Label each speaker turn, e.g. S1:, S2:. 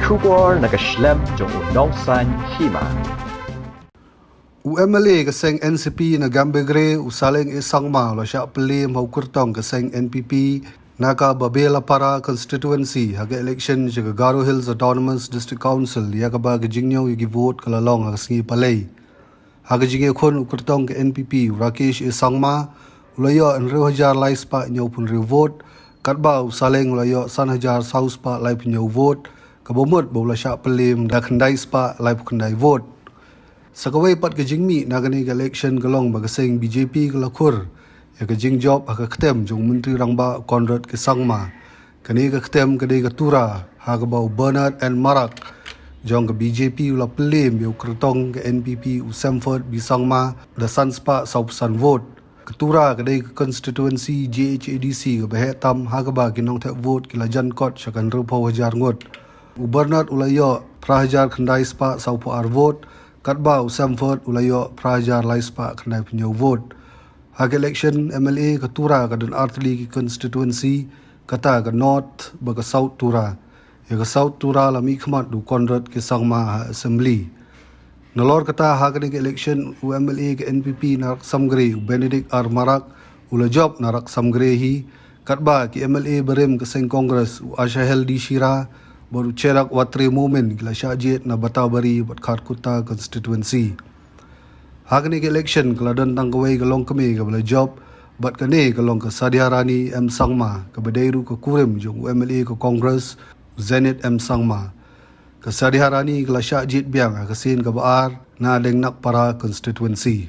S1: Khur nakaslem jong udongsan Hima.
S2: UMLA kaseng NCP na Gambegre Saleng Sangma lo Shah Pynliem Khur kaseng NPP naka Babela Para constituency haga election jaga Garo Hills Autonomous District Council yaga ba Jingjop yagi vote kalalong haga singi palay haga jinge khon Khur ke NPP Rakesh Sangma ulayo enreu hajar lai spa nyau pun reu vote katba Saleng ulayo san hajar saus pa lai pun nyau vote kabomot bola Shah Pynliem da khandai spa lai pun khandai vote sakawai pat ke jingmi nagani ke election kalong bagaseng BJP ke Khur ya ke Jingjop ke Ktem jong menteri rangba Conrad ke Sangma kani ke Ktem ke tura ha ke bau Bernard and Marak jong ke BJP ula Pynliem yo Khur ke NPP Usamford bi Sangma da sanspa sausan vote ketura ke constituency JHADC ke behetam ha ke ba kinong the vote kila jan kot syakan rupo hajar ngot Bernard ulayo prahajar khandai spa saupo ar vote katba Usamford ulayo prahajar laispa khandai punya vote hak election MLA ketura kadan artli constituency kata ke north baga south tura ya ke south tura lami khmat du Conrad ke Sangma assembly nalor kata hak ni election UMLA ke NPP narak samgre Benedict R Marak ula job narak samgre hi katba ke MLA berem ke seng congress Ashahel di Shira baru cerak watre moment gila syajet na batabari buat Kharkuta constituency hak ni ke election keladan tangkawai kelong keme ke bala job bat kene kelong ke Sadiharani M Sangma ke bedairu ke Kurim jong UMLA ke Congress Zenit M Sangma ke Sadiharani gila syajet biang ke sin ke baar na deng nak para constituency